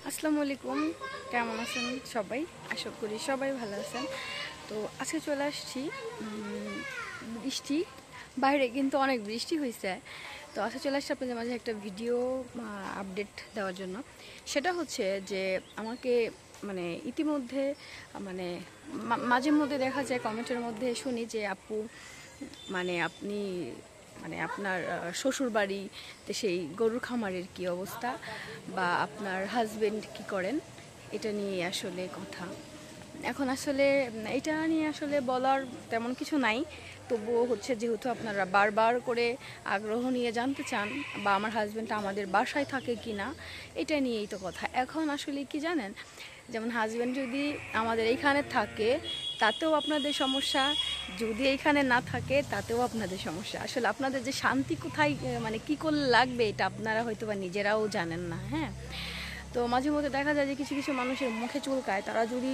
আসসালামু আলাইকুম, কেমন আছেন সবাই? আশা করি সবাই ভালো আছেন। তো আজকে চলে আসছি বৃষ্টি, বাইরে কিন্তু অনেক বৃষ্টি হয়েছে। তো আজকে চলে আসছি আপনাদের মাঝে একটা ভিডিও আপডেট দেওয়ার জন্য। সেটা হচ্ছে যে আমাকে ইতিমধ্যে মানে মাঝে মধ্যে দেখা যায় কমেন্টের মধ্যে শুনি যে আপু আপনি আপনার শ্বশুর বাড়িতে সেই গরুর খামারের কি অবস্থা, বা আপনার হাজবেন্ড কি করেন, এটা নিয়ে আসলে কথা। এখন আসলে এটা নিয়ে আসলে বলার তেমন কিছু নাই। তবুও হচ্ছে, যেহেতু আপনারা বারবার করে আগ্রহ নিয়ে জানতে চান, বা আমার হাজব্যান্ড আমাদের বাসায় থাকে কি না, এটা নিয়েই তো কথা। এখন আসলে কি জানেন, যেমন হাজব্যান্ড যদি আমাদের এইখানে থাকে তাতেও আপনাদের সমস্যা, যদি এইখানে না থাকে তাতেও আপনাদের সমস্যা। আসলে আপনাদের যে শান্তি কোথায়, কি করলে লাগবে, এটা আপনারা হয়তো বা নিজেরাও জানেন না। হ্যাঁ, তো মাঝে মধ্যে দেখা যায় যে কিছু কিছু মানুষের মুখে চুলকায়, তারা যদি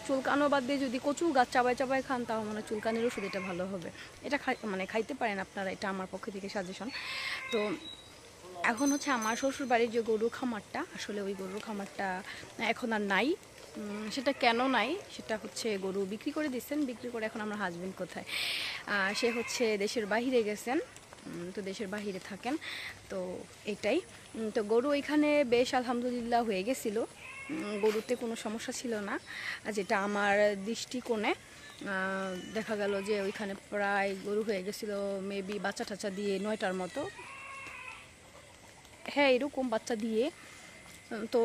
চুলকানো বাদ দিয়ে যদি কচু গাছ চাবায় চাবায় খান, তাও মানে চুলকানির ওষুধ এটা ভালো হবে। এটা খাইতে পারেন আপনারা, এটা আমার পক্ষ থেকে সাজেশন। তো এখন হচ্ছে আমার শ্বশুর বাড়ির যে গরুর খামারটা, আসলে ওই গরুর খামারটা এখন আর নাই। সেটা কেন নাই, সেটা হচ্ছে গরু বিক্রি করে দিচ্ছেন। বিক্রি করে এখন আমার হাজবেন্ড কোথায়, সে হচ্ছে দেশের বাহিরে গেছেন। তো দেশের বাহিরে থাকেন। তো এটাই। তো গরু এখানে বেশ আলহামদুলিল্লাহ হয়ে গেছিলো। গরুতে কোনো সমস্যা ছিল না, যেটা আমার দৃষ্টিকোণে দেখা গেল যে ওইখানে প্রায় গরু হয়ে গেছিলো মেবি বাচ্চা টাচ্চা দিয়ে 9টার মতো। হ্যাঁ, এরকম বাচ্চা দিয়ে। তো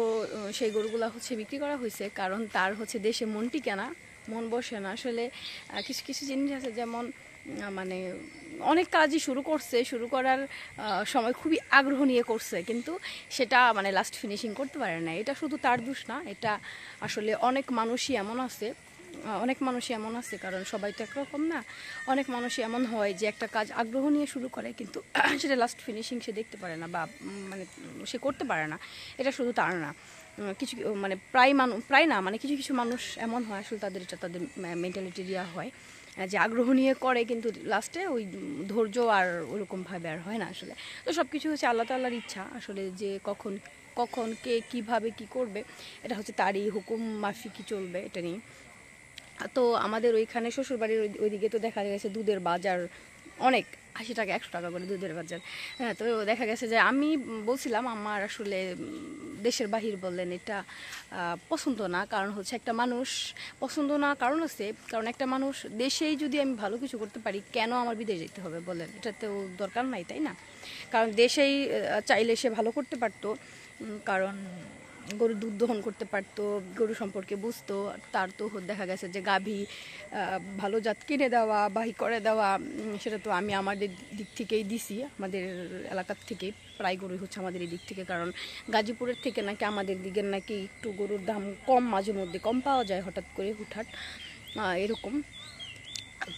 সেই গরুগুলো হচ্ছে বিক্রি করা হয়েছে, কারণ তার হচ্ছে দেশে মন টিকে না, মন বসে না আসলে। কিছু কিছু জিনিস আছে, যেমন মানে অনেক কাজই শুরু করছে, শুরু করার সময় খুবই আগ্রহ নিয়ে করছে, কিন্তু সেটা লাস্ট ফিনিশিং করতে পারে না। এটা শুধু তার দোষ না, এটা আসলে অনেক মানুষই এমন আছে, কারণ সবাই তো একরকম না। অনেক মানুষই এমন হয় যে একটা কাজ আগ্রহ নিয়ে শুরু করে, কিন্তু সেটা লাস্ট ফিনিশিং সে দেখতে পারে না, বা সে করতে পারে না। এটা শুধু তার না, কিছু প্রায় না, কিছু কিছু মানুষ এমন হয়, আসলে তাদের মেন্টালিটি দেওয়া হয় যে আগ্রহ নিয়ে করে, কিন্তু লাস্টে ওই ধৈর্য আর ওরকমভাবে আর হয় না আসলে। তো সব কিছু হচ্ছে আল্লাহ তাআলার ইচ্ছা আসলে, যে কখন কখন কে কীভাবে কী করবে, এটা হচ্ছে তারই হুকুম মাফিকই চলবে, এটা নিয়ে। তো আমাদের ওইখানে শ্বশুরবাড়ির ওইদিকে তো দেখা গেছে দুধের বাজার অনেক, 80 টাকা 100 টাকা করে দুধের বাজার। হ্যাঁ, তো দেখা গেছে যে আমি বলছিলাম আমার আসলে দেশের বাহির বললেন এটা পছন্দ না, কারণ হচ্ছে একটা মানুষ পছন্দ না, কারণ আছে, কারণ একটা মানুষ দেশেই যদি আমি ভালো কিছু করতে পারি, কেন আমার বিদেশ যেতে হবে বলেন? এটা তো দরকার নাই, তাই না? কারণ দেশেই চাইলে সে ভালো করতে পারতো, কারণ গরুর দুধ দহন করতে পারতো, গরু সম্পর্কে বুঝতো। তার তো দেখা গেছে যে গাভী ভালো জাত কিনে দেওয়া, বাহি করে দেওয়া, সেটা তো আমি আমাদের দিক থেকেই দিছি, আমাদের এলাকার থেকেই প্রায় গরুই হচ্ছে আমাদের এই দিক থেকে। কারণ গাজীপুরের থেকে নাকি আমাদের দিকের নাকি একটু গরুর দাম কম, মাঝে মধ্যে কম পাওয়া যায়, হঠাৎ করে হুটহাট এরকম।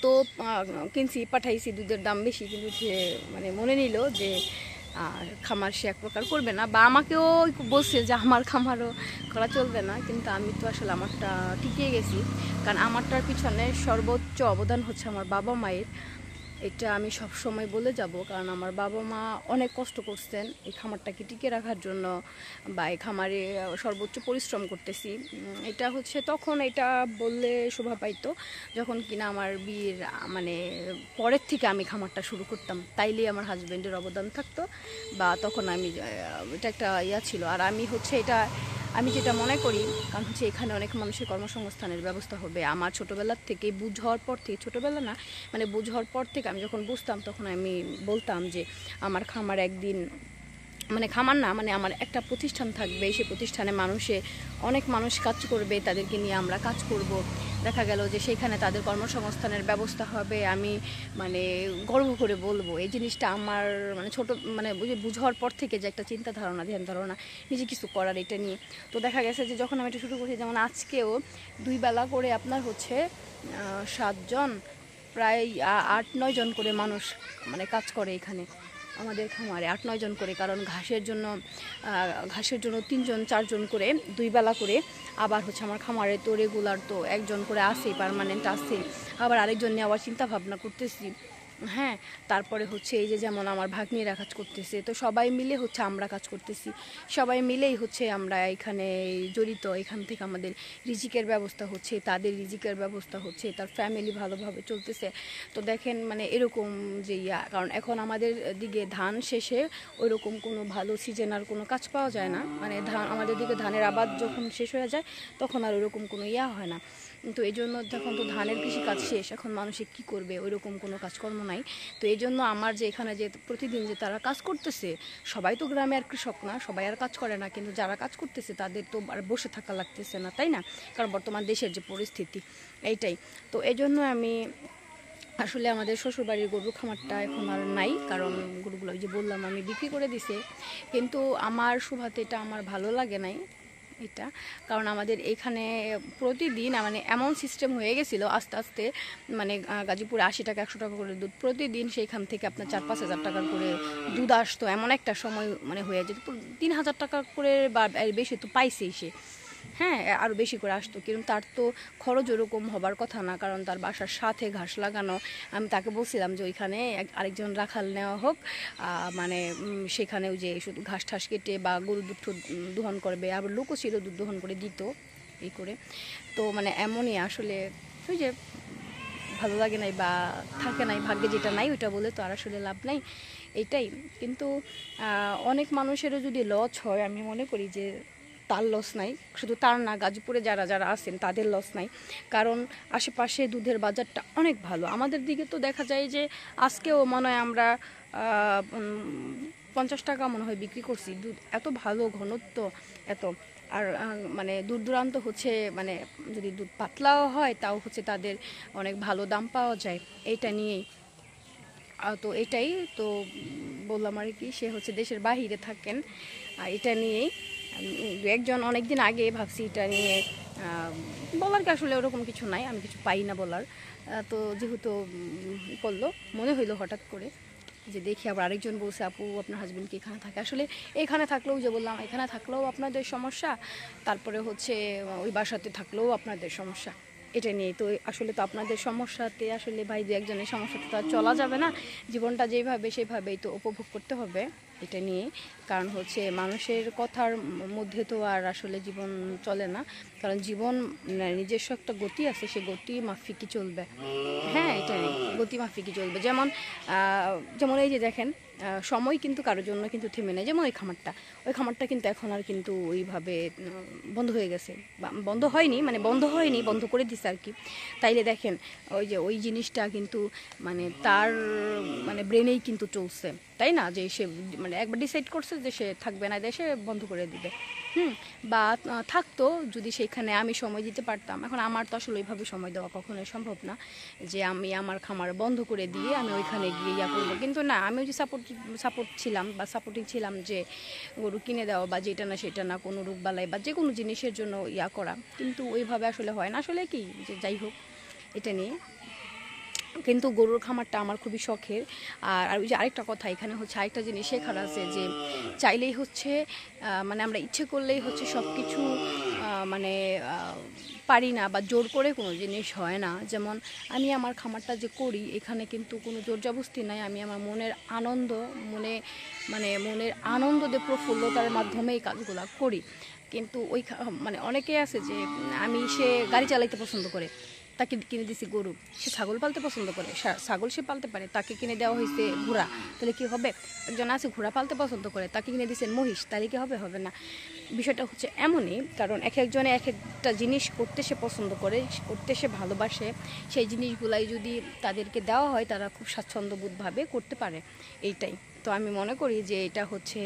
তো কিনছি, পাঠাইছি, দুধের দাম বেশি, কিন্তু সে মনে নিল যে খামার সে এক প্রকার করবে না, বা আমাকেও বলছে যে আমার খামারও করা চলবে না, কিন্তু আমি তো আসলে আমারটা টিকিয়ে গেছি। কারণ আমারটার পিছনে সর্বোচ্চ অবদান হচ্ছে আমার বাবা মায়ের। এটা আমি সব সময় বলে যাব, কারণ আমার বাবা মা অনেক কষ্ট করছেন এই খামারটাকে টিকে রাখার জন্য, বা এই খামারে সর্বোচ্চ পরিশ্রম করতেছি। এটা হচ্ছে তখন এটা বললে শোভা পাইতো যখন কিনা আমার বিয়ের পরের থেকে আমি খামারটা শুরু করতাম, তাইলেই আমার হাজব্যান্ডের অবদান থাকতো, বা তখন আমি এটা একটা ছিল। আর আমি হচ্ছে এটা আমি যেটা মনে করি, কারণ হচ্ছে এখানে অনেক মানুষের কর্মসংস্থানের ব্যবস্থা হবে। আমার ছোটোবেলার থেকে বুঝ হওয়ার পর থেকে, ছোটোবেলা না বুঝ হওয়ার পর থেকে আমি যখন বুঝতাম, তখন আমি বলতাম যে আমার খামার একদিন খামার না, আমার একটা প্রতিষ্ঠান থাকবে, সেই প্রতিষ্ঠানে অনেক মানুষ কাজ করবে, তাদেরকে নিয়ে আমরা কাজ করব। দেখা গেল যে সেখানে তাদের কর্মসংস্থানের ব্যবস্থা হবে। আমি গর্ব করে বলবো, এই জিনিসটা আমার ছোট বুঝার পর থেকে যে একটা চিন্তা ধারণা, ধ্যান ধারণা নিজে কিছু করার, এটা নিয়ে। তো দেখা গেছে যে যখন আমি এটা শুরু করছি, যেমন আজকেও 2 বেলা করে আপনার হচ্ছে 7 জন, প্রায় 8-9 জন করে মানুষ কাজ করে এখানে আমাদের খামারে, 8-9 জন করে। কারণ ঘাসের জন্য 3 জন 4 জন করে 2 বেলা করে। আবার হচ্ছে আমার খামারে তো রেগুলার তো 1 জন করে আসেই, পার্মানেন্ট আসেই। আবার আরেকজন নিয়ে আবার চিন্তা ভাবনা করতেছি হ্যাঁ, তারপরে হচ্ছে এই যে যেমন আমার ভাগ্নিরা কাজ করতেছে, তো সবাই মিলে হচ্ছে আমরা কাজ করতেছি, সবাই মিলেই হচ্ছে আমরা এখানে জড়িত। এখান থেকে আমাদের রিজিকের ব্যবস্থা হচ্ছে, তাদের রিজিকের ব্যবস্থা হচ্ছে, তার ফ্যামিলি ভালোভাবে চলতেছে। তো দেখেন মানে এরকম যে কারণ এখন আমাদের দিকে ধান শেষে ওইরকম কোনো ভালো সিজনাল কোনো কাজ পাওয়া যায় না, মানে ধান আমাদের দিকে ধানের আবাদ যখন শেষ হয়ে যায় তখন আর ওইরকম কোনো হয় না। তো এই জন্য যখন তো ধানের কৃষিকাজ শেষ, এখন মানুষে কি করবে, ওইরকম কোনো কাজকর্ম নাই। তো এই জন্য আমার যে এখানে যে প্রতিদিন যে তারা কাজ করতেছে, সবাই তো গ্রামে আর কৃষক না, সবাই আর কাজ করে না, কিন্তু যারা কাজ করতেছে তাদের তো আর বসে থাকা লাগতেছে না, তাই না? কারণ বর্তমান দেশের যে পরিস্থিতি এইটাই। তো এই জন্য আমি আসলে আমাদের শ্বশুরবাড়ির গরুর খামারটা এখন আর নাই, কারণ গরুগুলো যে বললাম আমি বিক্রি করে দিছে। কিন্তু আমার সুভাতে এটা আমার ভালো লাগে নাই এটা, কারণ আমাদের এখানে প্রতিদিন মানে এমন সিস্টেম হয়ে গেছিলো আস্তে আস্তে, মানে গাজীপুরে 80 টাকা 100 টাকা করে দুধ প্রতিদিন, সেইখান থেকে আপনার 4-5 হাজার টাকার করে দুধ আসতো। এমন একটা সময় মানে হয়ে যেত 3,000 টাকা করে বা বেশি তো পাইছেই সে, হ্যাঁ আরও বেশি করে আসতো, কিন্তু তার তো খরচ ওরকম হবার কথা না, কারণ তার বাসার সাথে ঘাস লাগানো। আমি তাকে বলছিলাম যে ওইখানে আরেকজন রাখাল নেওয়া হোক, মানে সেখানে ওই যে শুধু ঘাস ঠাস কেটে বা গরু দুধ দোহন করবে, আবার লোকও ছিল দুধ দোহন করে দিত এই করে। তো মানে এমনই আসলে ওই যে ভালো লাগে নাই বা থাকে নাই, ভাগ্যে যেটা নাই ওইটা বলে তো আর আসলে লাভ নাই, এইটাই। কিন্তু অনেক মানুষেরও যদি লস হয়, আমি মনে করি যে তার লস নাই, শুধু তার না, গাজীপুরে যারা যারা আছেন তাদের লস নাই, কারণ আশেপাশে দুধের বাজারটা অনেক ভালো। আমাদের দিকে তো দেখা যায় যে আজকেও মনে হয় আমরা 50 টাকা মনে হয় বিক্রি করছি দুধ, এত ভালো ঘনত্ব এত। আর মানে দূর দূরান্ত হচ্ছে মানে যদি দুধ পাতলাও হয় তাও হচ্ছে তাদের অনেক ভালো দাম পাওয়া যায়, এইটা নিয়েই। তো এটাই তো বললাম আর কি, সে হচ্ছে দেশের বাহিরে থাকেন, এটা নিয়েই একজন অনেক দিন আগে ভাবছি এটা নিয়ে বলার কি আসলে ওরকম কিছু নাই, আমি কিছু পাই না বলার। তো যেহেতু করলো মনে হইলো হঠাৎ করে যে দেখি, আবার আরেকজন বলছে আপু আপনার হাজবেন্ড কি এখানে থাকে? আসলে এখানে থাকলেও যে বললাম, এখানে থাকলেও আপনাদের সমস্যা, তারপরে হচ্ছে ওই বাসাতে থাকলেও আপনাদের সমস্যা, এটা নিয়ে তো আসলে তো আপনাদের সমস্যাতে আসলে ভাই দু একজনের সমস্যাতে তো আর চলা যাবে না, জীবনটা যেভাবে সেভাবেই তো উপভোগ করতে হবে এটা নিয়ে। কারণ হচ্ছে মানুষের কথার মধ্যে তো আর আসলে জীবন চলে না, কারণ জীবন নিজস্ব একটা গতি আছে, সে গতি মাফিকই চলবে। হ্যাঁ এটাই, গতি মাফিকই চলবে। যেমন যেমন এই যে দেখেন, সময় কিন্তু কারোর জন্য কিন্তু থেমে নেই। যেমন ওই খামারটা কিন্তু এখন আর কিন্তু ওইভাবে বন্ধ হয়ে গেছে, বা বন্ধ হয়নি, মানে বন্ধ হয়নি, বন্ধ করে দিছে আর কি। তাইলে দেখেন ওই যে ওই জিনিসটা কিন্তু মানে তার মানে ব্রেনেই কিন্তু চলছে, তাই না? যে সে মানে একবার ডিসাইড করছে যে সে থাকবে না দেশে, বন্ধ করে দিবে। বা থাকতো যদি সেখানে আমি সময় দিতে পারতাম। এখন আমার তো আসলে ওইভাবে সময় দেওয়া কখনোই সম্ভব না যে আমি আমার খামার বন্ধ করে দিয়ে আমি ওইখানে গিয়ে করবো। কিন্তু না, আমি ওই যে সাপোর্ট ছিলাম বা সাপোর্টিং ছিলাম যে গরু কিনে দেওয়া বা যেটা না সেটা না, কোনো রোগবালাই বা যে কোনো জিনিসের জন্য করা, কিন্তু ওইভাবে আসলে হয় না। আসলে কি যে যাই হোক এটা নিয়ে, কিন্তু গরুর খামারটা আমার খুবই শখের। আর ওই যে আরেকটা কথা, এখানে হচ্ছে আরেকটা জিনিস শেখার আছে যে চাইলেই হচ্ছে মানে আমরা ইচ্ছে করলেই হচ্ছে সব কিছু মানে পারি না, বা জোর করে কোনো জিনিস হয় না। যেমন আমি আমার খামারটা যে করি, এখানে কিন্তু কোনো জোর জবস্তি নাই, আমি আমার মনের আনন্দ মনের আনন্দ দিয়ে প্রফুল্লতার মাধ্যমে এই কাজগুলো করি। কিন্তু ওই মানে অনেকেই আছে যে সে গাড়ি চালাইতে পছন্দ করে, তাকে কিনে দিয়েছি গরু। সে ছাগল পালতে পছন্দ করে, ছাগল সে পালতে পারে, তাকে কিনে দেওয়া হয়েছে ঘোড়া, তাহলে কি হবে? একজন আছে ঘোড়া পালতে পছন্দ করে, তাকে কিনে দিয়েছেন মহিষ, তাহলে কি হবে? হবে না। বিষয়টা হচ্ছে এমনই, কারণ এক একজনে এক একটা জিনিস করতে সে পছন্দ করে, করতে সে ভালোবাসে, সেই জিনিসগুলাই যদি তাদেরকে দেওয়া হয় তারা খুব স্বাচ্ছন্দ্যবোধভাবে করতে পারে, এইটাই। তো আমি মনে করি যে এটা হচ্ছে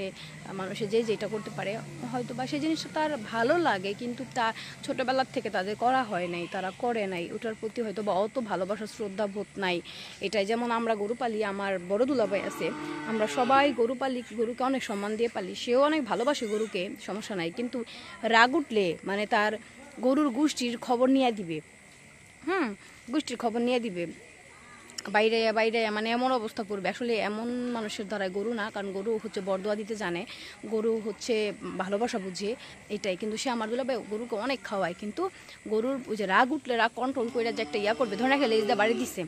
মানুষের যে যেটা করতে পারে, হয়তো বা সেই জিনিসটা তার ভালো লাগে, কিন্তু তা ছোটোবেলার থেকে তাদের করা হয় নাই, তারা করে নাই, ওটার প্রতি হয়তো বা অত ভালোবাসা শ্রদ্ধা বোধ নাই, এটাই। যেমন আমরা গরু পালি, আমার বড় দুলাভাই আছে, আমরা সবাই গরু পালি, গরুকে অনেক সম্মান দিয়ে পালি, সেও অনেক ভালোবাসে গরুকে, সমস্যা নাই। কিন্তু রাগ উঠলে মানে তার গরুর গোষ্ঠীর খবর নিয়ে দিবে, গোষ্ঠীর খবর নিয়ে দিবে, বাইরে বাইরে, মানে এমন অবস্থা করবে। আসলে এমন মানুষের দ্বারাই গরু না, কারণ গরু হচ্ছে বরদোয়া দিতে জানে, গরু হচ্ছে ভালোবাসা বুঝে, এটাই। কিন্তু সে আমার দুলাভাই গরুকে অনেক খাওয়ায়, কিন্তু গরুর ওই যে রাগ উঠলে রাগ কন্ট্রোল করে যে একটা করবে, ধরে রাখে লেজ দিয়ে বাড়ি দিচ্ছে,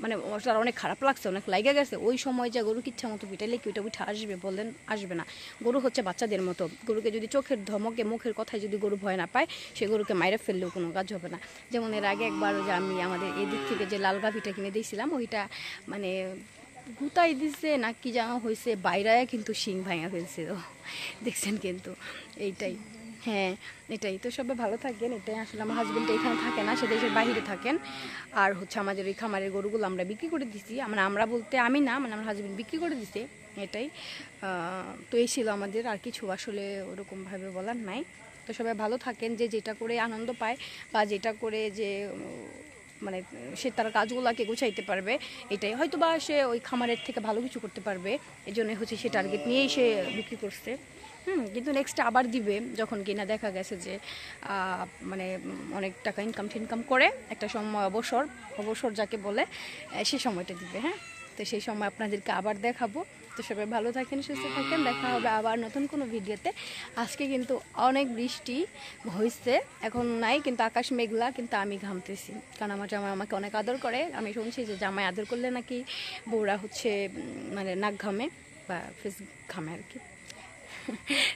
মানে তার অনেক খারাপ লাগছে, অনেক লাগে গেছে। ওই সময় যে গরুকে ইচ্ছা মতো পিটাইলে কি ওইটা উঠে আসবে বললেন? আসবে না। গরু হচ্ছে বাচ্চাদের মতো, গরুকে যদি চোখের ধমকে মুখের কথায় যদি গরু ভয় না পায়, সে গরুকে মাইরে ফেললেও কোনো কাজ হবে না। যেমন এর আগে একবার যে আমি আমাদের এদিক থেকে যে লাল গাভিটা কিনে দিয়েছিলাম, ওইটা মানে গুতাই দিছে না কি জামা হয়েছে, বাইরায় কিন্তু শিং ভাঙা ফেলছিল, দেখছেন কিন্তু। এইটাই, হ্যাঁ এটাই তো। সবাই ভালো থাকেন। এটাই আসলে আমার হাজবেন্ড এখানে থাকে না, সে দেশের বাইরে থাকেন। আর হচ্ছে আমাদের ওই খামারের গরুগুলো আমরা বিক্রি করে দিছি, মানে আমরা বলতে আমি না, মানে আমার হাজবেন্ড বিক্রি করে দিছে, এটাই। তো এই ছিল আমাদের, আর কিছু আসলে ওরকমভাবে বলার নাই। তো সবাই ভালো থাকেন, যে যেটা করে আনন্দ পায় বা যেটা করে যে মানে সে তার কাজগুলোকে গুছাইতে পারবে, এটাই হয়তো বা সে ওই খামারের থেকে ভালো কিছু করতে পারবে, এই জন্য হচ্ছে সে টার্গেট নিয়েই সে বিক্রি করছে। কিন্তু নেক্সট আবার দিবে যখন কিনা দেখা গেছে যে মানে অনেক টাকা ইনকাম করে একটা সময়, অবসর যাকে বলে, সে সময়টা দিবে। হ্যাঁ, তো সেই সময় আপনাদেরকে আবার দেখাবো। তো সবাই ভালো থাকেন, সুস্থ থাকেন, দেখা হবে আবার নতুন কোনো ভিডিওতে। আজকে কিন্তু অনেক বৃষ্টি হয়েছে, এখন নাই, কিন্তু আকাশ মেঘলা, কিন্তু আমি ঘামতেছি, কারণ আমার জামাই আমাকে অনেক আদর করে। আমি শুনছি যে জামাই আদর করলে নাকি বউরা হচ্ছে মানে নাক ঘামে বা ফেস ঘামে আর কি।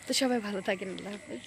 তো সবাই ভালো থাকেন, আল্লাহ হাফেজ।